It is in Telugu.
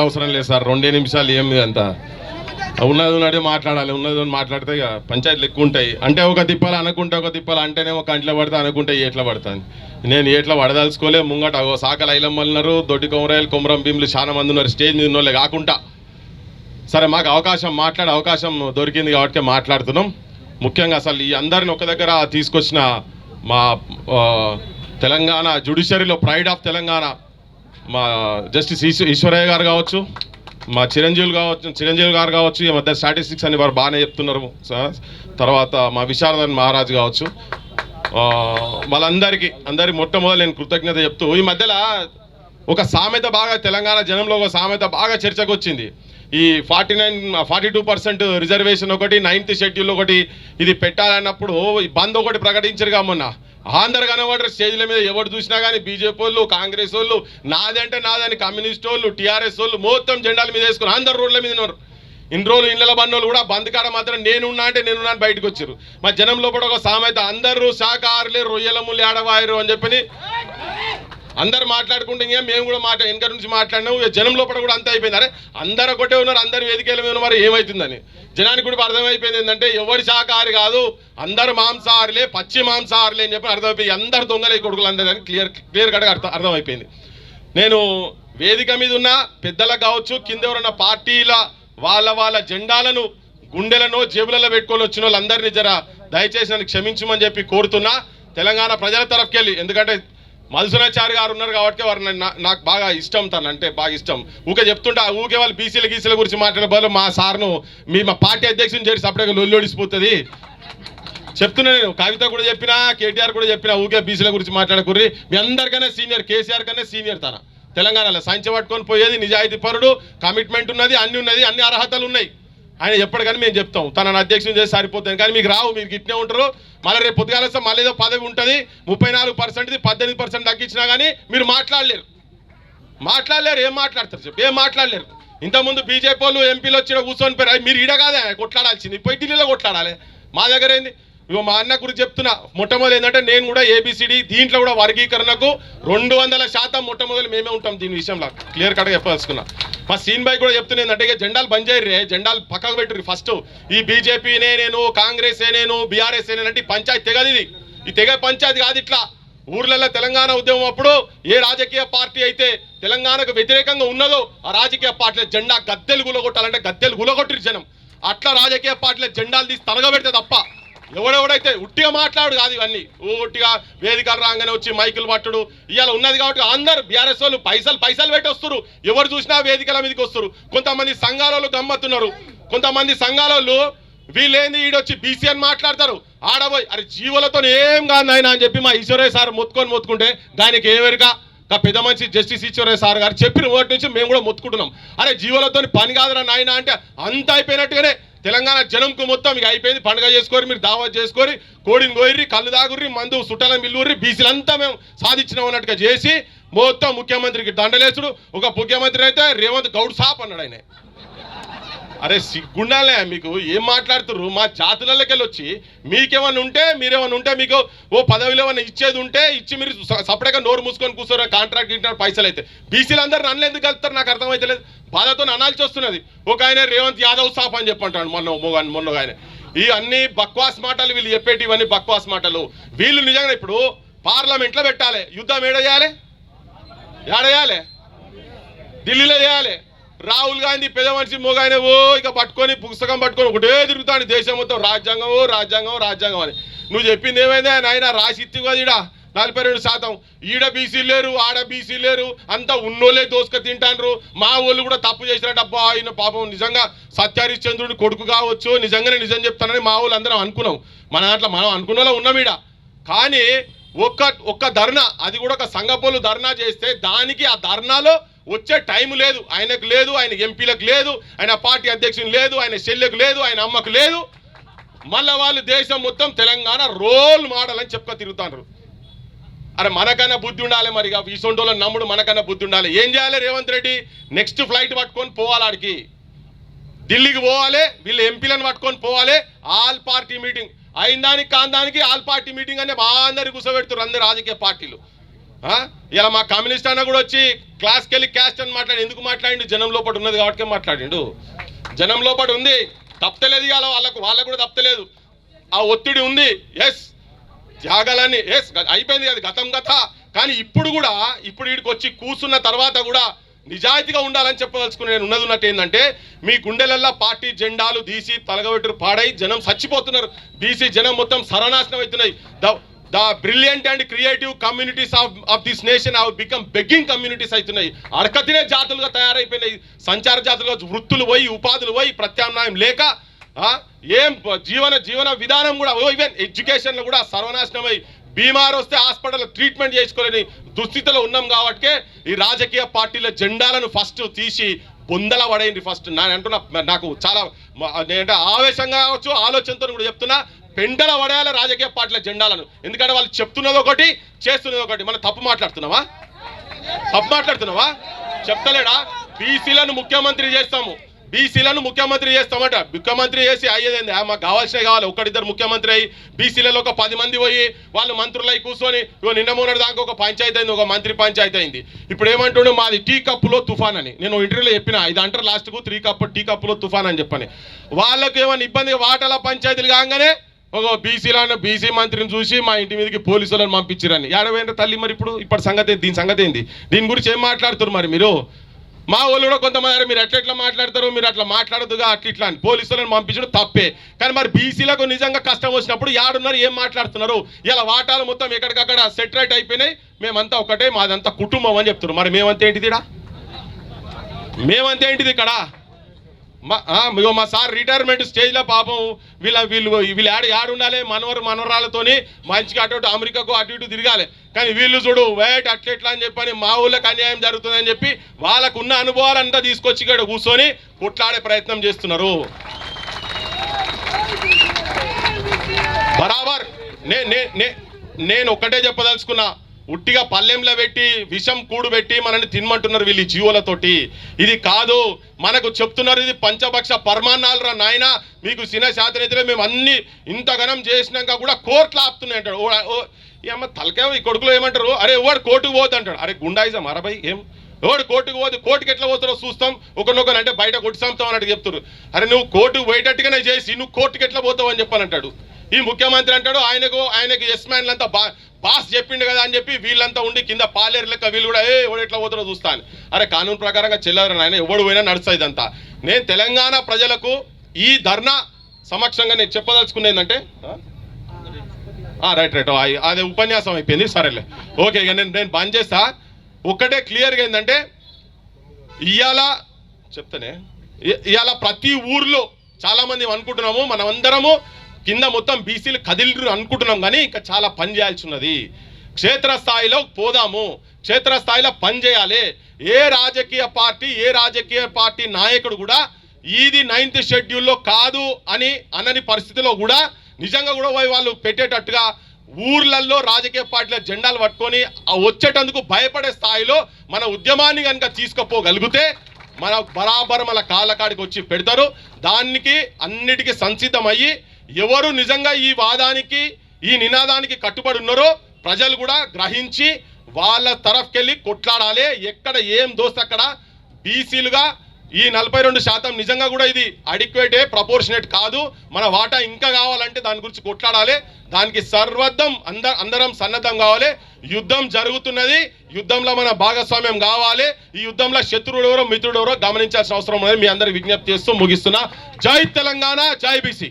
కూడా అవసరం లేదు సార్, 2 నిమిషాలు ఏమి అంత ఉన్నది ఉన్నట్టు మాట్లాడాలి. ఉన్నది మాట్లాడితే ఇక పంచాయతీలు ఎక్కువ ఉంటాయి. అంటే ఒక తిప్పాలి అనుకుంటే ఒక తిప్పాలి అంటేనేమో కంట్లో పడితే అనుకుంటే ఎట్లా పడతాను. నేను ఎట్లా పడదలుచుకోలే. ముంగట సాకలు ఐలమ్మలు ఉన్నారు, దొడ్డి కొమరాయలు కొమరం భీములు చాలా మంది ఉన్నారు, స్టేజ్ మీద ఉన్నోళ్ళే కాకుండా. సరే, మాకు మాట్లాడే అవకాశం దొరికింది కాబట్టి మాట్లాడుతున్నాం. ముఖ్యంగా అసలు ఈ అందరిని ఒక దగ్గర తీసుకొచ్చిన మా తెలంగాణ జ్యుడిషియరీలో ప్రైడ్ ఆఫ్ తెలంగాణ మా జస్టిస్ ఈశ్వరయ్య గారు కావచ్చు, మా చిరంజీవి గారు కావచ్చు, ఈ మధ్య స్టాటిస్టిక్స్ అని వారు బాగానే చెప్తున్నారు. తర్వాత మా విశారదన్ మహారాజ్ కావచ్చు, వాళ్ళందరికీ మొట్టమొదటి నేను కృతజ్ఞత చెప్తూ, ఈ మధ్యలో ఒక సామెత బాగా తెలంగాణ జనంలో ఒక సామెత బాగా చర్చకు వచ్చింది. ఈ 42% రిజర్వేషన్ ఒకటి, 9th షెడ్యూల్ ఒకటి, ఇది పెట్టాలన్నప్పుడు బంద్ ఒకటి ప్రకటించారుగా మొన్న. అందరు కనబడరు స్టేజ్ల మీద, ఎవరు చూసినా కానీ బీజేపీ వాళ్ళు, కాంగ్రెస్ వాళ్ళు, నాదంటే నాదని, కమ్యూనిస్ట్ వాళ్ళు, టీఆర్ఎస్ వాళ్ళు మొత్తం జెండాల మీద వేసుకుని అందరు రోడ్ల మీద ఉన్నారు. ఇన్ని రోజులు ఇళ్ళ బండి కూడా బంద్ కాడ మాత్రం నేనున్నా అంటే నేనున్నా అని బయటకు వచ్చారు. మా జనంలో కూడా ఒక సామెత, అందరూ శాఖాహారులే రొయ్యల ముళ్ళు ఏడవాయరు అని చెప్పని అందరు మాట్లాడుకుంటే మేము కూడా వెనక నుంచి మాట్లాడినాం. జనం లోపల కూడా అంత అయిపోయింది. అరే అందరు ఒకటే ఉన్నారు, అందరు వేదికల మీద మరి ఏమవుతుందని జనానికి కూడా అర్థమైపోయింది. ఏంటంటే ఎవరి శాఖాహారి కాదు, అందరు మాంసాహారులే, పచ్చి మాంసాహారులే అని చెప్పి అర్థమైపోయి అందరు దొంగలే కొడుకులు అందరూ క్లియర్ కట్గా అర్థమైపోయింది. నేను వేదిక మీద ఉన్న పెద్దలకు కావచ్చు, కింద ఎవరన్నా పార్టీల వాళ్ళ జెండాలను గుండెలను జేబులలో పెట్టుకొని వచ్చిన వాళ్ళందరినీ దయచేసి నన్ను క్షమించమని చెప్పి కోరుతున్నా తెలంగాణ ప్రజల తరఫుకెళ్ళి. ఎందుకంటే మధుసూనాచారి గారు ఉన్నారు కాబట్టి వారు నాకు బాగా ఇష్టం, తను అంటే బాగా ఇష్టం. ఊకే చెప్తుంటే ఊకే వాళ్ళు బీసీల గురించి మాట్లాడే బదులు మా సార్ను మా పార్టీ అధ్యక్షుని చేసి సపరేట్గా లొల్లోడిసిపోతుంది చెప్తున్నా. నేను కవిత కూడా చెప్పినా, కేటీఆర్ కూడా చెప్పినా, ఊకే బీసీల గురించి మాట్లాడకూర్రి. మీ అందరికన్నా సీనియర్, కేసీఆర్ కన్నా సీనియర్ తన తెలంగాణలో సంచి పట్టుకొని పోయేది, నిజాయితీ పరుడు, కమిట్మెంట్ ఉన్నది, అన్ని అర్హతలు ఉన్నాయి. ఆయన ఎప్పటికని మేము చెప్తాం తనను అధ్యక్షుని చేసి సరిపోతుంది. కానీ మీకు రావు, మీరు గిట్నే ఉంటారు. మళ్ళీ రేపు పొద్దుగాల మళ్ళీ ఏదో పదవి ఉంటుంది, 34%, 18% తగ్గించినా కానీ మీరు మాట్లాడలేరు. ఏం మాట్లాడతారు చెప్పి, ఏం మాట్లాడలేరు. ఇంతకుముందు బీజేపీ వాళ్ళు ఎంపీలు వచ్చి కూర్చొని పోయారు. మీరు ఈడ కాదే కొట్లాడాల్సింది, పోయి ఢిల్లీలో కొట్లాడాలి. మా దగ్గర ఏంది, ఇగో మా అన్న గురించి చెప్తున్నా. మొట్టమొదటి ఏంటంటే నేను కూడా ఏబిసిడి దీంట్లో కూడా వర్గీకరణకు 200% మొట్టమొదటి మేమే ఉంటాం. దీని విషయంలో క్లియర్ కట్గా చెప్పదలుచుకున్నా. మా సీన్ బాయ్ కూడా చెప్తున్నా ఏంటంటే ఇక జెండాలు బంద్ చేయర్రే, జెండాలు పక్కకు పెట్టుర్రి. ఫస్ట్ ఈ బీజేపీనే నేను, కాంగ్రెస్ నేను, బీఆర్ఎస్ అంటే పంచాయతీ తెగది. ఈ తెగ పంచాయతీ కాదు. ఇట్లా ఊర్లలో తెలంగాణ ఉద్యమం అప్పుడు ఏ రాజకీయ పార్టీ అయితే తెలంగాణకు వ్యతిరేకంగా ఉన్నదో ఆ రాజకీయ పార్టీల జెండా గద్దెలు గులగొట్టాలంటే గద్దెలు గులగొట్టిరు జనం. అట్లా రాజకీయ పార్టీల జెండాలు తీసి తరగబెడితే తప్ప ఎవడెవడైతే ఉట్టిగా మాట్లాడు కాదు. ఇవన్నీ ఉట్టిగా వేదికలు రాగానే వచ్చి మైకులు పట్టుడు ఇవాళ ఉన్నది కాబట్టి అందరు బీఆర్ఎస్ వాళ్ళు పైసలు పెట్టి వస్తారు. ఎవరు చూసినా వేదికల మీదకి వస్తారు. కొంతమంది సంఘాల వాళ్ళు గమ్మత్తున్నారు. కొంతమంది సంఘాల వాళ్ళు వీళ్ళేంది ఈడొచ్చి బీసీ అని మాట్లాడతారు. ఆడబోయి అరే జీవులతో ఏం కాదు నాయన అని చెప్పి మా ఈశ్వరయ్య సార్ మొత్తుకుంటే దానికి ఏమెరుక పెద్ద మనిషి జస్టిస్ ఈశ్వరయ్య సార్ గారు చెప్పిన ఓటు నుంచి మేము కూడా మొత్తుకుంటున్నాం. అరే జీవులతో పని కాదురా నాయన అంటే అంత అయిపోయినట్టుగానే తెలంగాణ జనంకు మొత్తం ఇక అయిపోయింది. పండుగ చేసుకోరి, మీరు దావత్ చేసుకోరి, కోడిని కోయిర్రి, కళ్ళు దాగుర్రి, మందు సుట్టల మిల్లుర్రి, బీసీలంతా మేము సాధించినాం అన్నట్టుగా చేసి మొత్తం ముఖ్యమంత్రికి దండలేసుడు. ఒక ముఖ్యమంత్రి అయితే రేవంత్ గౌడ్ సాప్ అన్నాడు ఆయన. అరే సిగ్గుండాలే మీకు, ఏం మాట్లాడుతున్నారు? మా జాతులకి వెళ్ళి వచ్చి మీరేమన్నా ఉంటే మీకు ఓ పదవిలో ఏమన్నా ఇచ్చేది ఉంటే ఇచ్చి మీరు సపరేట్గా నోరు మూసుకొని కూర్చోరు. కాంట్రాక్ట్ ఇంటర్ పైసలు అయితే బీసీలందరూ నన్ను ఎందుకు కలుపుతారు నాకు అర్థమైతే లేదు. బాధతో అనాల్సి వస్తున్నది. ఒక ఆయన రేవంత్ యాదవ్ సాప్ అని చెప్పంటాడు మొన్న ఆయన. ఈ అన్ని బక్వాస్ మాటలు వీళ్ళు చెప్పేటి, ఇవన్నీ బక్వాస్ మాటలు. వీళ్ళు నిజంగా ఇప్పుడు పార్లమెంట్లో పెట్టాలి, యుద్ధం ఏడేయాలి, ఢిల్లీలో చేయాలి. రాహుల్ గాంధీ పెద్ద మనిషి మొగాయన ఇక పట్టుకొని పుస్తకం పట్టుకొని ఒకటే తిరుగుతాడు దేశం మొత్తం, రాజ్యాంగం అని. నువ్వు చెప్పింది ఏమైందా నాయన? రాసి ఇత్తి కదా ఈడ 42%. ఈడ బీసీ లేరు, ఆడ బీసీ లేరు, అంతా ఉన్నోళ్ళే దోసుక తింటాండ్రు. మా వాళ్ళు కూడా తప్పు చేసినట్టు అబ్బా ఆయన పాపం నిజంగా సత్యహరిశ్చంద్రుడి కొడుకు కావచ్చు, నిజంగానే నిజం చెప్తానని మా వాళ్ళు అందరం అనుకున్నాం. మన దాంట్లో మనం అనుకున్నలో ఉన్నాం ఈడ. కానీ ఒక్క ధర్నా, అది కూడా ఒక సంఘపోలు ధర్నా చేస్తే దానికి ఆ ధర్నాలో వచ్చే టైం లేదు. ఆయనకు లేదు, ఆయన ఎంపీలకు లేదు, ఆయన పార్టీ అధ్యక్షునికి లేదు, ఆయన చెల్లెకు లేదు, ఆయన అమ్మకు లేదు. మళ్ళీ వాళ్ళు దేశం మొత్తం తెలంగాణ రోల్ మోడల్ అని చెప్పుకొని తిరుగుతారు. అరే మనకన్నా బుద్ధి ఉండాలి. మరి ఈ సొంటోళ్ళ నమ్ముడు మనకన్నా బుద్ధి ఉండాలి. ఏం చేయాలి రేవంత్ రెడ్డి? నెక్స్ట్ ఫ్లైట్ పట్టుకొని పోవాలి, ఆడికి ఢిల్లీకి పోవాలి, వీళ్ళు ఎంపీలను పట్టుకొని పోవాలి. ఆల్ పార్టీ మీటింగ్ అయిన దానికి కాందానికి ఆల్ పార్టీ మీటింగ్ అనే అందరికి కూర్చోబెడుతున్నారు అందరు రాజకీయ పార్టీలు. ఇలా మా కమ్యూనిస్ట్ అన్న కూడా వచ్చి క్లాస్కి వెళ్ళి క్యాస్ట్ అని మాట్లాడి ఎందుకు మాట్లాడిండు? జనం లోపల ఉన్నది కాబట్టి మాట్లాడిండు. జనం లోపల ఉంది, తప్పలేదు. ఇవాళ వాళ్ళకు కూడా తప్పలేదు. ఆ ఒత్తిడి ఉంది. ఎస్, త్యాగాలన్నీ ఎస్ అయిపోయింది, అది గతం గత. కానీ ఇప్పుడు వీడికి వచ్చి కూర్చున్న తర్వాత కూడా నిజాయితీగా ఉండాలని చెప్పదలుచుకుని నేను ఉన్నది ఏంటంటే, మీ గుండెలల్లో పార్టీ జెండాలు తీసి తలగబెట్టురు పాడై జనం చచ్చిపోతున్నారు. బీసీ జనం మొత్తం సర్వనాశనం అవుతున్నాయి. The brilliant and creative communities of this nation have become begging communities అవుతున్నాయి. అడకతినే జాతులుగా తయారైపోయినాయి. సంచార జాతులుగా వృత్తులు పోయి, ఉపాధులు పోయి, ప్రత్యామ్నాయం లేక ఏం జీవన విధానం కూడా, ఈవెన్ ఎడ్యుకేషన్లో కూడా సర్వనాశనమై బీమార్ వస్తే హాస్పిటల్లో ట్రీట్మెంట్ చేసుకోలేని దుస్థితిలో ఉన్నాం. కాబట్టి ఈ రాజకీయ పార్టీల జెండాలను ఫస్ట్ తీసి బొందల పడేయండి. ఫస్ట్ నాకు చాలా నేనంటే ఆవేశంగా కావచ్చు, ఆలోచనతో కూడా చెప్తున్నా, పెండల పడేయాలి రాజకీయ పార్టీల జెండాలను. ఎందుకంటే వాళ్ళు చెప్తున్నది ఒకటి, చేస్తున్నది ఒకటి. మనం తప్పు మాట్లాడుతున్నావా? చెప్తలేడా? బీసీలను ముఖ్యమంత్రి చేస్తామట. ముఖ్యమంత్రి చేసి అయ్యేది మాకు కావాల్సినవి కావాలి. ఒకటిద్దరు ముఖ్యమంత్రి అయ్యి బీసీలలో ఒక 10 మంది పోయి వాళ్ళు మంత్రులు అయి కూర్చొని నిన్న మొన్నటి దాకా ఒక పంచాయతీ అయింది, ఒక మంత్రి పంచాయతీ అయింది. ఇప్పుడు ఏమంటుండే, మాది టీ కప్పులో తుఫాన్ అని. నేను ఇంటర్వ్యూలో చెప్పిన, ఇది అంటారు లాస్ట్కు టీ కప్పులో తుఫాన్ అని చెప్పని. వాళ్ళకి ఏమైనా ఇబ్బంది వాటాల పంచాయతీలు కాగానే ఒక బీసీ మంత్రిని చూసి మా ఇంటి మీదకి పోలీసులను పంపించారని. ఏడవైన తల్లి మరి ఇప్పటి సంగతి, దీని సంగతి ఏంది? దీని గురించి ఏం మాట్లాడుతారు మరి మీరు? మా వాళ్ళు కూడా కొంతమంది మీరు ఎట్లా మాట్లాడతారు, మీరు అట్లా మాట్లాడదుగా అట్లా అని పోలీసులను పంపించడం తప్పే. కానీ మరి బీసీలకు నిజంగా కష్టం వచ్చినప్పుడు యాడున్నారు, ఏం మాట్లాడుతున్నారు? ఇలా వాటాలు మొత్తం ఎక్కడికక్కడ సెటరేట్ అయిపోయినాయి, మేమంతా ఒకటే, మాదంతా కుటుంబం అని చెప్తున్నారు. మరి మేమంతా ఏంటిది ఇక్కడ? మా సార్ రిటైర్మెంట్ స్టేజ్లో పాపం వీళ్ళు యాడు ఉండాలి, మనవరాలతోని మంచిగా అటు అమెరికాకు అటు ఇటు తిరగాలి. కానీ వీళ్ళు చూడు అట్లా అని చెప్పని మా ఊళ్ళకి అన్యాయం జరుగుతుందని చెప్పి వాళ్ళకున్న అనుభవాలంతా తీసుకొచ్చి ఇక్కడ కూర్చొని కొట్లాడే ప్రయత్నం చేస్తున్నారు. బరాబర్ నేను ఒక్కటే చెప్పదలుచుకున్నా, ఉట్టిగా పల్లెంలో పెట్టి విషం కూడుబెట్టి మనల్ని తినమంటున్నారు వీళ్ళు జీవులతోటి. ఇది కాదు, మనకు చెప్తున్నారు ఇది పంచభక్ష పరమాన్నాలు రా నాయన, మీకు చిన్న శాతనైతే మేము అన్ని ఇంతగనం చేసినాక కూడా కోర్టులు ఆపుతున్నాయి అంటాడు. ఏమన్నా తలకాయ ఈ కొడుకులో ఏమంటారు, అరే ఎవడు కోర్టుకు పోద్దు అంటాడు. అరే గుండాయిజం అరబై ఏం ఎవడు కోర్టుకు పోదు, కోర్టుకి ఎట్లా పోతారో చూస్తాం, ఒకరినొకరు అంటే బయట కొట్టిస్తాం అన్నట్టు చెప్తారు. అరే నువ్వు కోర్టుకు పోయేటట్టుగానే చేసి నువ్వు కోర్టుకి ఎట్లా పోతావు అని చెప్పానంటాడు. ఈ ముఖ్యమంత్రి అంటాడు ఆయనకు ఎస్ మ్యాన్లంతా బాస్ చెప్పిండు కదా అని చెప్పి వీళ్ళంతా ఉండి కింద పాలేరు లెక్క వీళ్ళు కూడా ఎవడు ఎట్లా పోతారో చూస్తాను. అరే కానూన్ ప్రకారంగా చెల్లరు ఆయన, ఎవడు పోయినా నడుస్తుంది ఇదంతా. నేను తెలంగాణ ప్రజలకు ఈ ధర్నా సమక్షంగా నేను చెప్పదలుచుకునేది ఏంటంటే, రైట్ అదే ఉపన్యాసం అయిపోయింది, సరేలే ఓకే. ఇక నేను బంద్ చేస్తా. ఒక్కటే క్లియర్గా ఏంటంటే, ఇవాళ ప్రతి ఊర్లో చాలామంది అనుకుంటున్నాము, మనమందరము కింద మొత్తం బీసీలు కదిలిరు అనుకుంటున్నాం, కానీ ఇంకా చాలా పని చేయాల్సి ఉన్నది. క్షేత్రస్థాయిలో పోదాము, క్షేత్రస్థాయిలో పని చేయాలి. ఏ రాజకీయ పార్టీ నాయకుడు కూడా ఇది 9th షెడ్యూల్లో కాదు అనని పరిస్థితిలో కూడా నిజంగా కూడా వాళ్ళు పెట్టేటట్టుగా ఊర్లలో రాజకీయ పార్టీల జెండాలు పట్టుకొని వచ్చేటందుకు భయపడే స్థాయిలో మన ఉద్యమాన్ని కనుక తీసుకుపోగలిగితే మన బరాబర్ మన కాళ్ళకాడికి వచ్చి పెడతారు. దానికి అన్నిటికీ సంసిద్ధమయ్యి ఎవరు నిజంగా ఈ వాదానికి ఈ నినాదానికి కట్టుబడి ఉన్నారో ప్రజలు కూడా గ్రహించి వాళ్ళ తరఫుకెళ్ళి కొట్లాడాలి. ఎక్కడ ఏం దోస్తే అక్కడ బీసీలుగా ఈ 42% నిజంగా కూడా ఇది అడిక్వేటే, ప్రపోర్షనేట్ కాదు. మన వాటా ఇంకా కావాలంటే దాని గురించి కొట్లాడాలి. దానికి సర్వత్వం అందరం సన్నద్ధం కావాలి. యుద్ధం జరుగుతున్నది, యుద్ధంలో మన భాగస్వామ్యం కావాలి. ఈ యుద్ధంలో శత్రుడు ఎవరో మిత్రుడు ఎవరో గమనించాల్సిన అవసరం ఉన్నది. మీ అందరికి విజ్ఞప్తి చేస్తూ ముగిస్తున్నా. జై తెలంగాణ, జై బీసీ.